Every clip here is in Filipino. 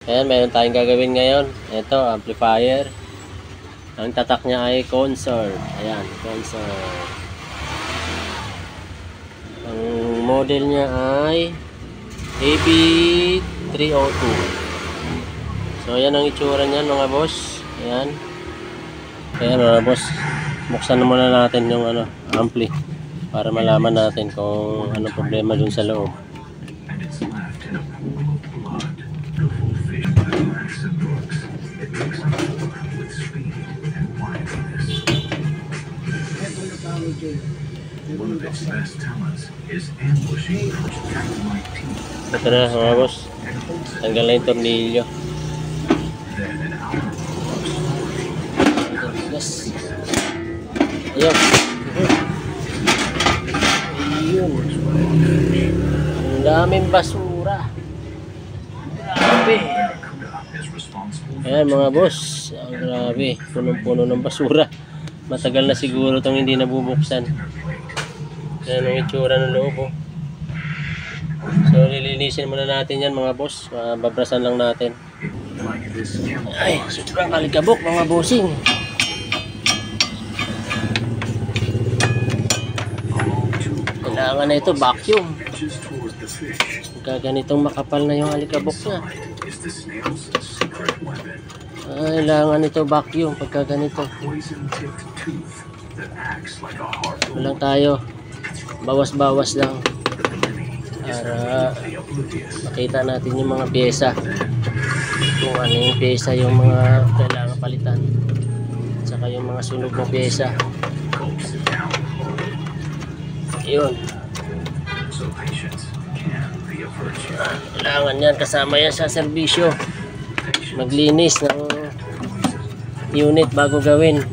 Ayan, meron tayong gagawin ngayon. Ito, amplifier. Ang tatak niya ay Consort. Ayan, Consort. Ang model niya ay AB302. So, ayan ang itsura niyan mga boss. Ayan. Ayan mga boss. Buksan na muna natin yung ampli para malaman natin kung anong problema dun sa loob. One of its best talents is ambushing cat-like teeth. Ito na mga boss. Tanggal na yung tornilyo. Then an hour Yes. Ayan. Ayun. Ang daming basura. Grabe. is responsible Ayan mga boss. Ang grabe. Punong-puno ng basura. Matagal na siguro itong hindi nabubuksan. Ayan ang itsura ng loob. Oh. So lilinisin muna natin yan mga boss. Babrasan lang natin. like this Ay, sobrang kalikabok mga bossing. Kailangan na ito vacuum. edges toward the fish. Ganitong makapal na yung alikabok niya. Is the snail's secret weapon, Kailangan ito vacuum pagka ganito. poison-tipped tooth that acts like a harpoon. Walang tayo. Bawas-bawas lang. Para The oblivious. makita natin yung mga pyesa. Kung ano yung pyesa yung mga kailangan palitan. At saka yung mga sunog na pyesa. Gulps it down. Yun. So patience can be a virtue. Kailangan yan. Kasama yan sa serbisyo. Maglinis ng unit bago gawin.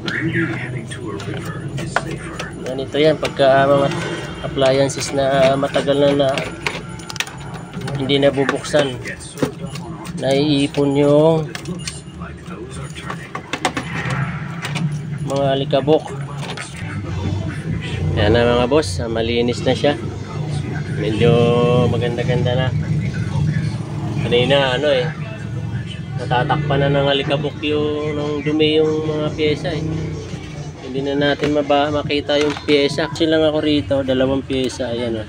Maybe heading to a river is safer. Ganito yan pagka mga appliances na matagal na hindi nabubuksan. Gets soaked up on our Naiipon yung looks like those are turning. mga alikabok. Yan na mga boss, malinis na siya. Medyo maganda-ganda na. Kanina natatakpan na ng alikabok yung ng dumi yung mga pyesa eh. Hindi na natin makita yung pyesa. Kasi lang ako rito, dalawang pyesa, ayan oh.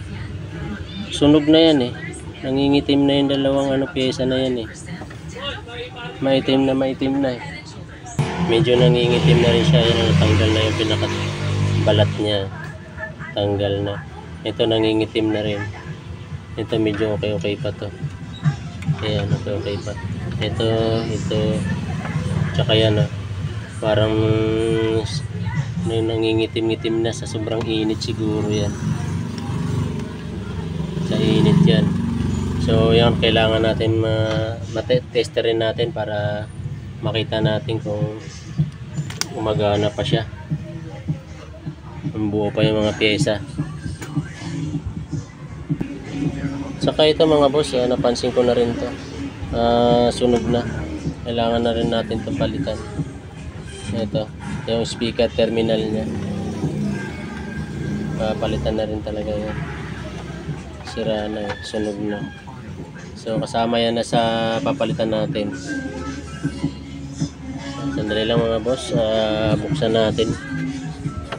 Sunog na yan eh. Nangingitim na yung dalawang pyesa na yan eh. Maitim na eh. Medyo nangingitim na rin siya, ayan, natanggal na yung pinakabalat niya. Tanggal na. Ito nangingitim na rin. Ito medyo okay pa to. Ayan, okay pa. Ito, tsaka yan parang nangingitim-ngitim na sa sobrang init siguro yan. Sa init yan. So yan, kailangan natin matesterin natin para makita natin kung gumagana pa siya. Buo pa yung mga pyesa. Saka ito mga boss, napansin ko na rin to. Sunog na. Kailangan na rin natin itong palitan. Ito, yung speaker terminal niya. Palitan na rin talaga yan. Sira na, sunog na. So kasama yan na sa papalitan natin. Sandali lang mga boss, buksan natin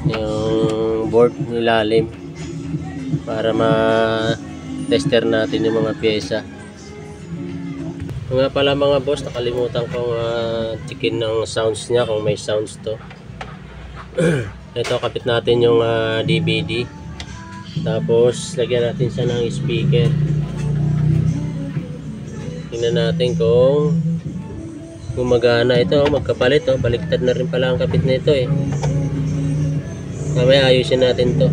yung board nilalim para ma-tester natin yung mga pyesa. Nga pala mga boss, nakalimutan kong checkin ng sounds niya kung may sounds to. Ito, kapit natin yung DVD, tapos lagyan natin siya ng speaker. Tingnan natin kung gumagana. Ito magkapalit baliktad na rin pala ang kapit nito eh. Mamaya ayusin natin to.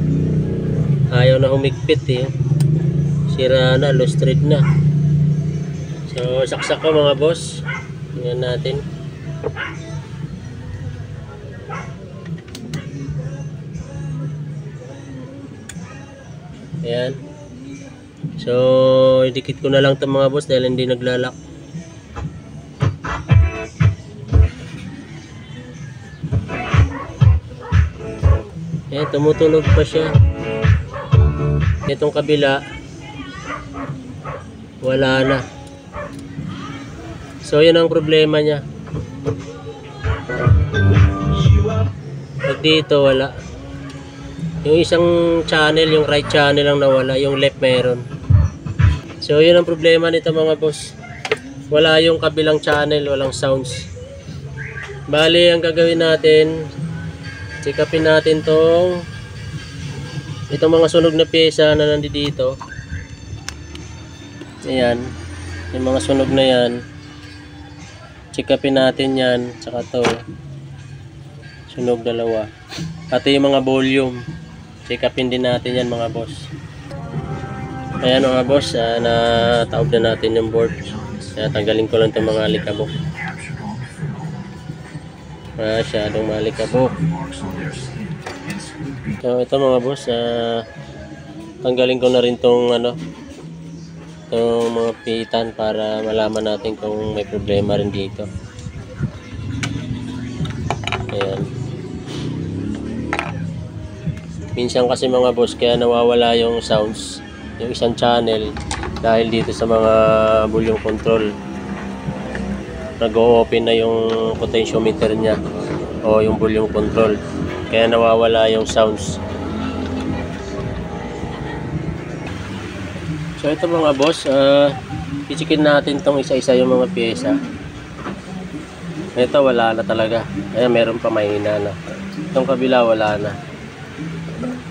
Ayaw na humigpit eh. Sira na, lost thread na. So saksak ko mga boss. Tingnan natin. Ayan. So idikit ko na lang ito mga boss dahil hindi naglalak. Ayan, tumutunog pa siya. Itong kabila wala na. So yun ang problema niya. Pag dito wala. Yung isang channel, yung right channel lang nawala, yung left meron. So yun ang problema nito mga boss. Wala yung kabilang channel, walang sounds. Bali ang gagawin natin, check upin natin itong mga sunog na pyesa na nandito. Ayan, yung mga sunog na yan. Check upin natin yan, saka to sunog dalawa. Pati yung mga volume, check upin din natin yan mga boss. Ayan mga boss, nataob na natin yung board. Kaya tanggalin ko lang itong mga alikabok. Masyadong malikabok. So ito mga boss, tanggalin ko na rin itong mga pitan para malaman natin kung may problema rin dito. Ayan. Minsan kasi mga boss, kaya nawawala yung sounds, yung isang channel, dahil dito sa mga volume control. Nag-o-open na yung potentiometer niya o yung volume control, kaya nawawala yung sounds. So ito mga boss, i-checkin natin tong isa-isa yung mga pyesa. Ito wala na talaga. Ayan, meron pa mahina na. Itong kabila wala na.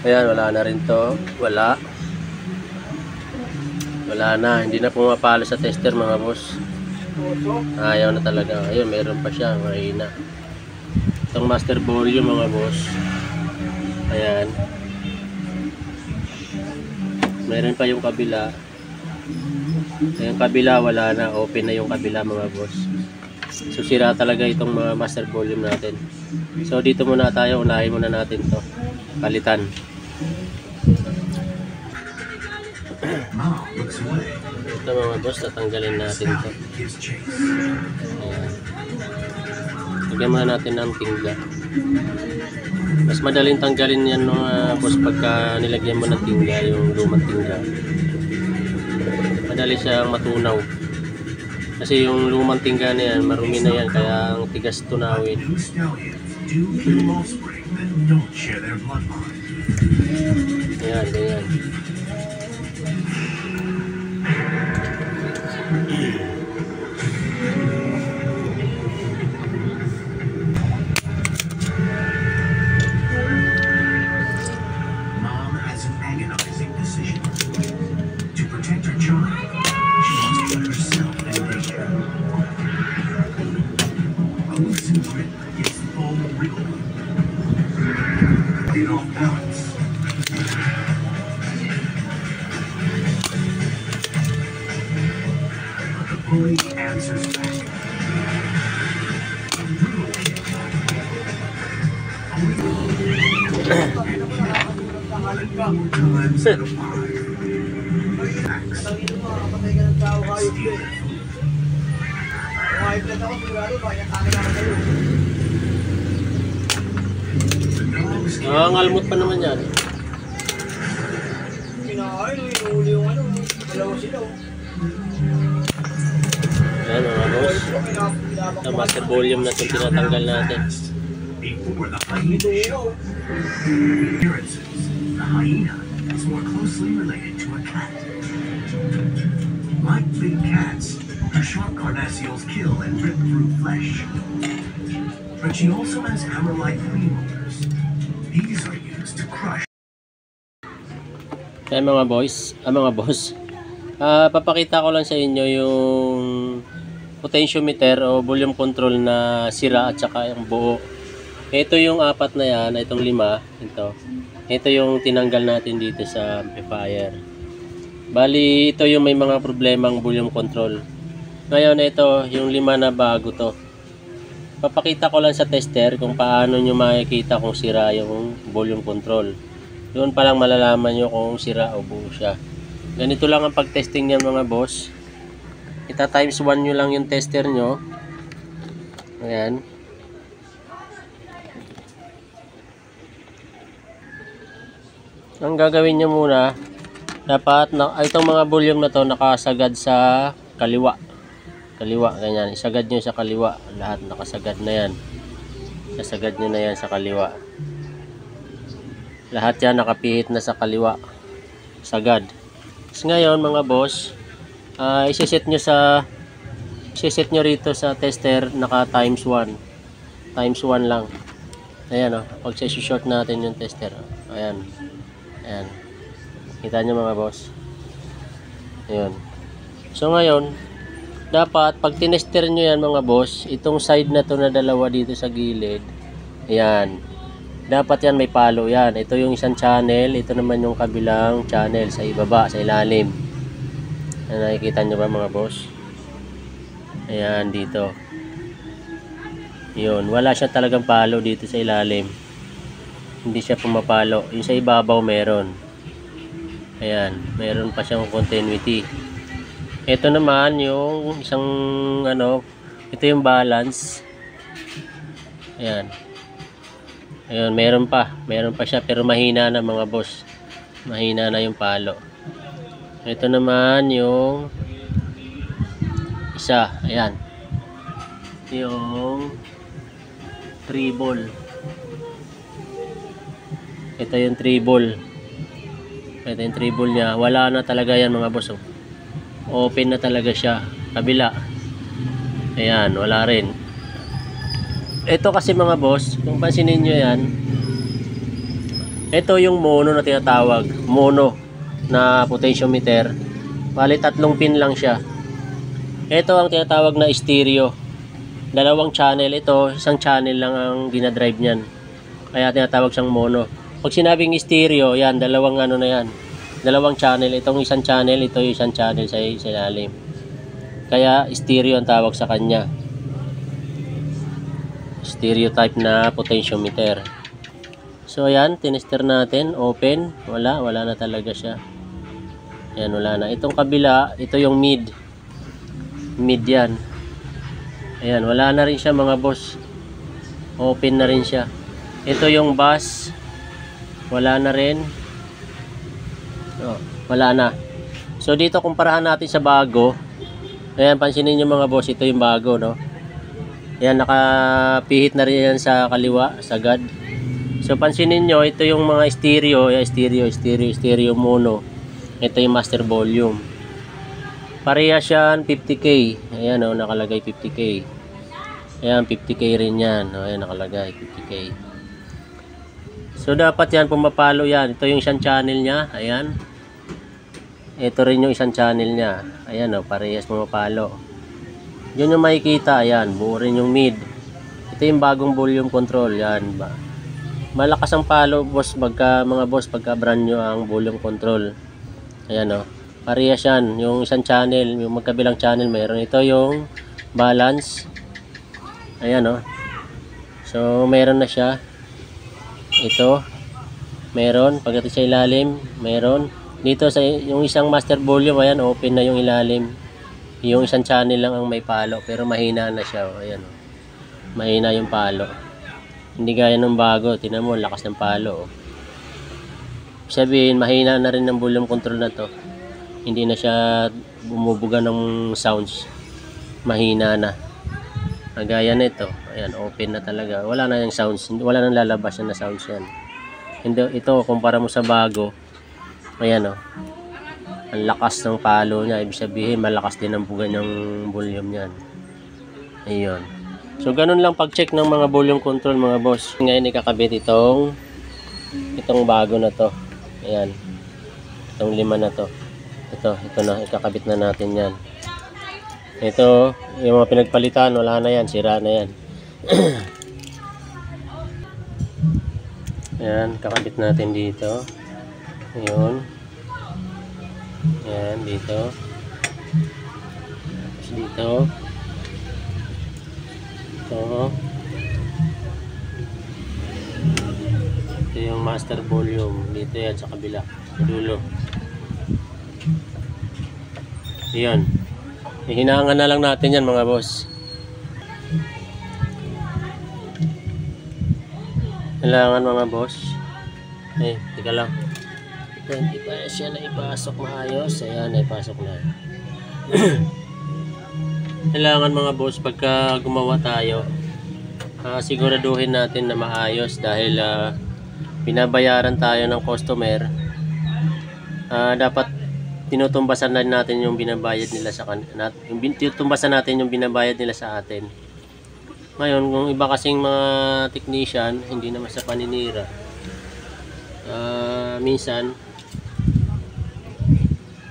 Ayan, wala na rin to. Wala na, hindi na pumapalo sa tester mga boss. Ayaw na talaga. Ayun, meron pa siya, mahina. Itong master volume mga boss, ayan, meron pa yung kabila. Yung kabila wala na, open na yung kabila mga boss. So sira talaga itong mga master volume natin. So dito muna tayo, unahin muna natin to palitan. Ito mga boss, tatanggalin natin to. Ayan. Lagyan muna natin ng tingga. Mas madaling tanggalin yan mga boss pagka nilagyan mo ng tingga, yung lumang tingga. Madali siyang matunaw. Kasi yung lumang tingga na yan, marumi na yan, kaya ang tigas tunawin. Ayan, ganyan. Mom has an agonizing decision. To protect her child, she wants to put herself in danger. A loosened grip gives the ball a wriggle. Get off balance. But the bully answers back. A brutal kick. Four times out of five. Acts. Ngalmot pa naman yan. Ayan mga boss, sa master volume na itong tinatanggal natin. Before the hyena show. Appearances. The hyena is more closely related to a cat. Like big cats, her sharp carnassials kill and rip through flesh. But she also has hammer-like premolars. These are used to crush. Kaya mga boss, papakita ko lang sa inyo yung potentiometer o volume control na sira at saka yung buo. Ito yung apat na yan, itong 5, ito yung tinanggal natin dito sa amplifier. Bali, ito yung may mga problemang volume control. Ngayon, ito yung 5 na bago to. Papakita ko lang sa tester kung paano nyo makikita kung sira yung volume control. Doon pa lang malalaman nyo kung sira o buo siya. Ganito lang ang pag-testing niyan mga boss. Ita times 1 nyo lang yung tester nyo. Ayan. Ang gagawin nyo muna, dapat itong mga volume na to nakasagad sa kaliwa. Kaliwa, ganyan. Isagad nyo sa kaliwa. Lahat nakasagad na yan. Nasagad nyo na yan sa kaliwa. Lahat yan nakapihit na sa kaliwa. Sagad. So, ngayon mga boss, isiset nyo rito sa tester naka times 1. Times 1 lang. Ayan o. Pag short natin yung tester. Ayan. Ayan. Kita nyo mga boss. Ayan. So ngayon, dapat pag tinester nyo yan mga boss, itong side na to na dalawa dito sa gilid, ayan, dapat yan may palo yan. Ito yung isang channel, ito naman yung kabilang channel sa ibaba, sa ilalim. Nakikita nyo ba mga boss? Ayan, dito. Yun, wala siya talagang palo dito sa ilalim. Hindi siya pumapalo. Yung sa ibabaw meron. Ayan, meron pa siyang continuity. Ito naman yung isang ito yung balance. Ayan. Ayun, meron pa siya pero mahina na mga boss. Mahina na yung palo. Ito naman yung isa, ayan. Yung treble. Ito yung treble. Ito yung treble niya. Wala na talaga yan mga boss. Open na talaga siya. Kabila. Ayan, wala rin. Ito kasi mga boss, kung pansinin nyo yan, ito yung mono na tinatawag. Mono na potentiometer. Bali 3 pin lang siya. Ito ang tinatawag na stereo. 2 channel ito, isang channel lang ang dinadrive niyan. Kaya tinatawag siyang mono. Pag sinabing stereo, yan, 2 na yan. 2 channel, itong isang channel, ito yung isang channel sa ilalim. Kaya stereo ang tawag sa kanya. Stereo type na potentiometer. So ayan, tinester natin, open, wala na talaga siya. Ayan, wala na. Itong kabila, ito yung mid yan. Ayan, wala na rin siya mga boss. Open na rin siya. Ito yung bus, wala na rin. Oh, wala na. So dito kumparahan natin sa bago. Ayan, pansinin nyo mga boss, ito yung bago, no? Ayan, nakapihit na rin yan sa kaliwa, sagad. So pansinin nyo, ito yung mga stereo, stereo mono. Ito yung master volume. Parehas yan, 50K. Ayan, oh, nakalagay 50K. Ayan, 50K rin yan. Oh, ayan, nakalagay 50K. So dapat yan, pumapalo yan. Ito yung isang channel niya, ayan. Ito rin yung isang channel niya. Ayan, oh, parehas pumapalo. Yun yung makikita, ayan, buo rin yung mid. Ito yung bagong volume control, yan ba. Malakas ang palo, boss, mga boss, pagka brand nyo ang volume control. Ayan, oh. Parehas yan, yung isang channel, yung magkabilang channel, mayroon. Ito yung balance. Ayan, oh. So, mayroon na siya. Ito, mayroon. Pagdating sa ilalim, mayroon. Dito sa yung isang master volume, ayan, open na yung ilalim. Yung isang channel lang ang may palo, pero mahina na siya. Oh. Ayan, oh. Mahina yung palo. Hindi gaya ng bago. Tingnan mo, lakas ng palo. Oh. Sabihin, mahina na rin ng volume control na to. Hindi na siya bumubuga ng sounds. Mahina na. Gaya nito. Ayan, open na talaga. Wala na yung sounds. Wala nang lalabas na sounds yan. Ito, kumpara mo sa bago. Ayan, oh. Ang lakas ng palo niya. Ibig sabihin, malakas din ang buga ng volume niyan. Ayun. So, ganun lang pag-check ng mga volume control mga boss. Ngayon, ikakabit itong bago na to. Ayan. Itong 5 na to. Ito na. Ikakabit na natin yan. Ito, yung mga pinagpalitan, wala na yan. Sira na yan. Ayan, kakabit natin dito. Ayun. Ayan, dito. Tapos dito. Ito yung master volume. Dito yan sa kabila. Sa dulo. Ayan. Hihinangan na lang natin yan mga boss. Kailangan mga boss. Eh, tika lang. Ito, hindi pa siya na ipasok maayos. Ayan, naipasok na. kailangan mga boss, pagka gumawa tayo, siguraduhin natin na maayos dahil binabayaran tayo ng customer. Dapat tinutumbasan na natin yung binabayad nila sa tinutumbasan natin yung binabayad nila sa atin. Ngayon, kung iba kasing mga technician, hindi naman sa paninira, minsan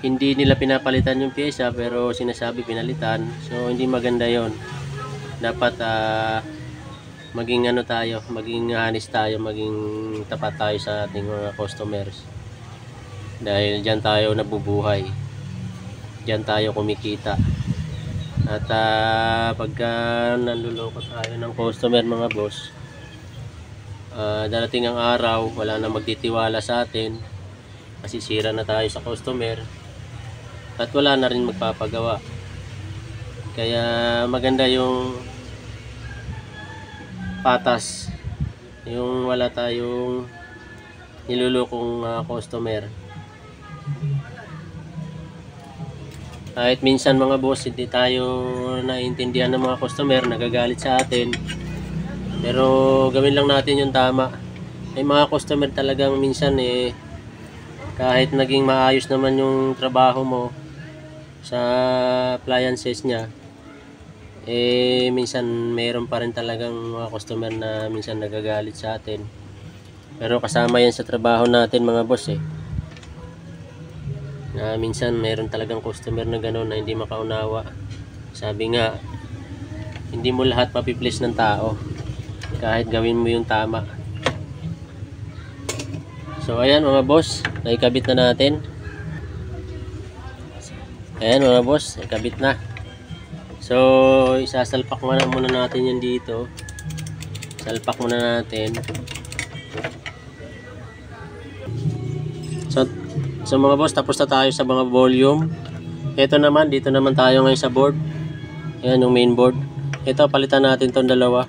hindi nila pinapalitan yung pyesa pero sinasabi pinalitan. So hindi maganda yon. Dapat maging ano tayo, maging honest tayo, maging tapat tayo sa ating mga customers. Dahil diyan tayo nabubuhay. Diyan tayo kumikita. At pagka nanluloko tayo ng customer mga boss, darating ang araw, wala na magtitiwala sa atin. Masisira na tayo sa customer. At wala na rin magpapagawa. Kaya maganda yung patas, yung wala tayong nilulukong customer. Kahit minsan mga boss, hindi tayo naiintindihan ng mga customer, nagagalit sa atin, pero gawin lang natin yung tama. May mga customer talagang minsan kahit naging maayos naman yung trabaho mo sa appliances niya, minsan mayroon pa rin talagang mga customer na minsan nagagalit sa atin. Pero kasama yan sa trabaho natin mga boss na minsan mayroon talagang customer na gano'n na hindi makaunawa. Sabi nga, hindi mo lahat mapiplease ng tao kahit gawin mo yung tama. So ayan mga boss, naikabit na natin. Ayan mga boss, naikabit na. So isasalpak muna natin yan dito. Salpak muna natin. So mga boss, tapos na tayo sa mga volume. Ito naman, dito naman tayo ngayon sa board. Ayan yung main board. Ito, palitan natin tong dalawa.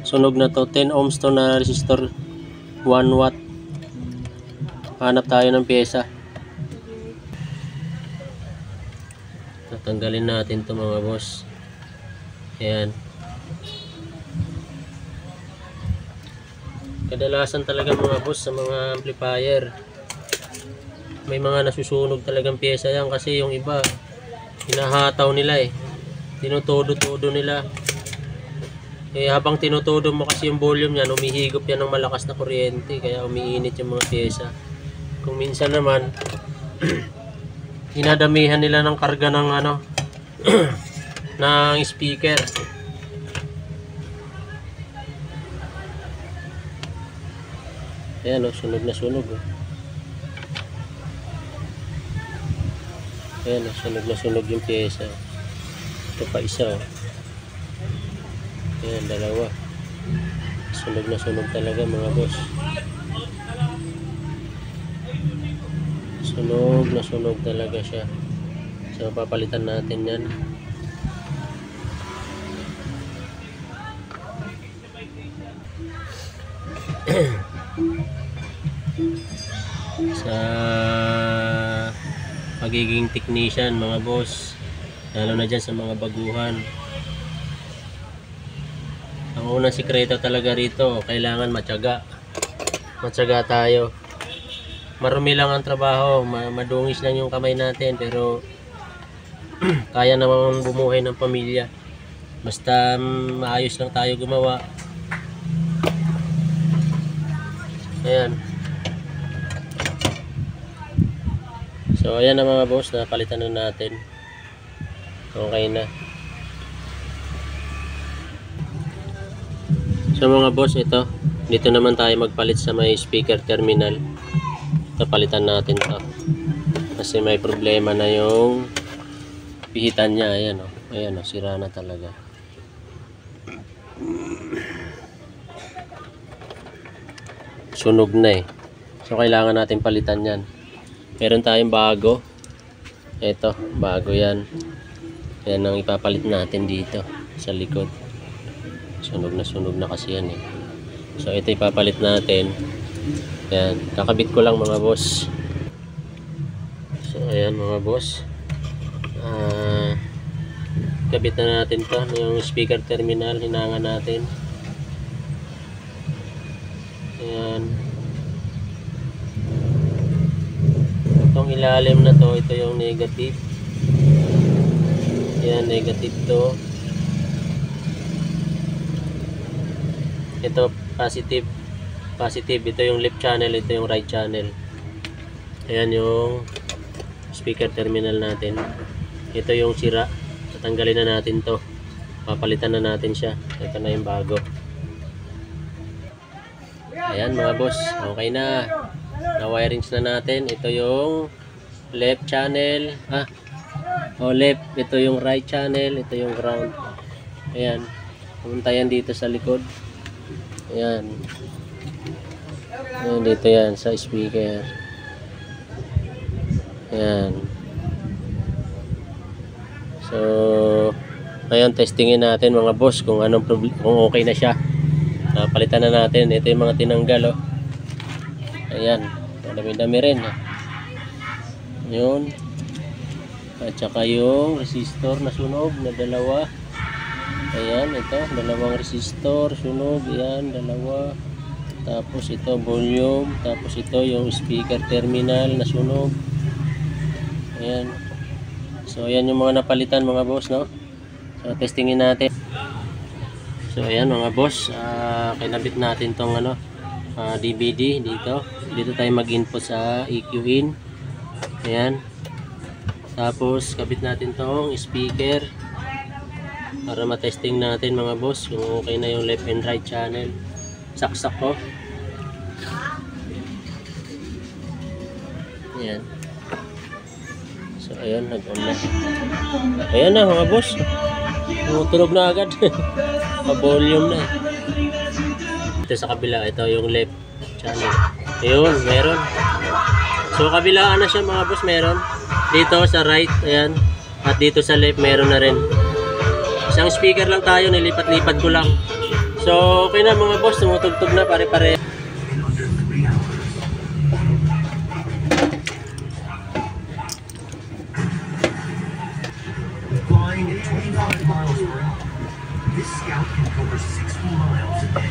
Sunog na to, 10 ohms to na resistor, 1 watt. Hanap tayo ng pyesa. Tatanggalin natin to mga boss. Ayan. Kadalasan talaga mga boss sa mga amplifier, may mga nasusunog talagang pyesa yan kasi yung iba hinahataw nila tinutodo-todo nila. Habang tinutodo mo kasi yung volume niyan, umihigop yan ng malakas na kuryente kaya umiinit yung mga pyesa. Kung minsan naman dinadamihan nila ng karga ng ng speaker. Ayan sunog na sunog Ayan sunog na sunog yung pyesa. Ito pa isa Ayan, dalawa. Sunog na sunog talaga mga boss. Sunog na sunog talaga siya. So papalitan natin yan. Sa pagiging technician mga boss, lalo na dyan sa mga baguhan, ang unang sikreto talaga rito, kailangan matyaga tayo. Marumi lang ang trabaho, madungis lang yung kamay natin, pero kaya namang bumuhay ng pamilya basta maayos lang tayo gumawa. Ayan. So ayan na mga boss, napalitan na natin. Okay na. So mga boss, ito, dito naman tayo magpalit sa may speaker terminal. Ito, palitan natin to kasi may problema na yung pihitan niya. Ayan sira na talaga. Sunog na so kailangan natin palitan yan. Meron tayong bago. Ito, bago yan. Yan ang ipapalit natin dito sa likod. Sunog na kasi yan So ito ipapalit natin. Yan, kakabit ko lang mga boss. So ayan mga boss, kabit na natin to, yung speaker terminal, hinangan natin. Ayan. Itong ilalim na to, ito yung negative. Ayan, negative to. Ito positive. Positive, ito yung left channel, ito yung right channel. Ayan yung speaker terminal natin. Ito yung sira. Tatanggalin na natin to. Papalitan na natin siya. Ito na yung bago. Ayan mga boss, okay na. Na-wirings na natin. Ito yung left channel. Left. Ito yung right channel. Ito yung ground. Ayan. Pumunta yan dito sa likod. Ayan. Ayan, dito yan sa speaker. Ayan. So, ngayon testingin natin mga boss kung anong problem, kung okay na siya. Palitan na natin. Ito yung mga tinanggal, oh. Ayan. Dami-dami rin. Yun. At saka yung resistor na sunog na dalawa. Ayan, ito. Dalawang resistor sunog. Ayan, dalawa. Tapos ito volume. Tapos ito yung speaker terminal na sunog. Ayan. So, ayan yung mga napalitan mga boss, no? So, testingin natin. So, ayan mga boss. Kinabit natin tong DVD dito. Dito tayo mag-input sa EQ in. Ayan. Tapos, kabit natin tong speaker. Para matesting natin mga boss kung okay na yung left and right channel. Saksak ko. Ayan. So, ayan, nag-on na. Ayan na mga boss. Tumutunog na agad. Pa-volume na. Ito sa kabila, ito yung left channel. Ayun, meron. So, kabilaan na siya mga boss, meron. Dito sa right, ayan. At dito sa left, meron na rin. Isang speaker lang tayo, nilipat-lipat ko lang. So, okay na mga boss, tumutugtog na pare-pare. Flying at 25 miles per hour, this Scout can cover 60 miles a day.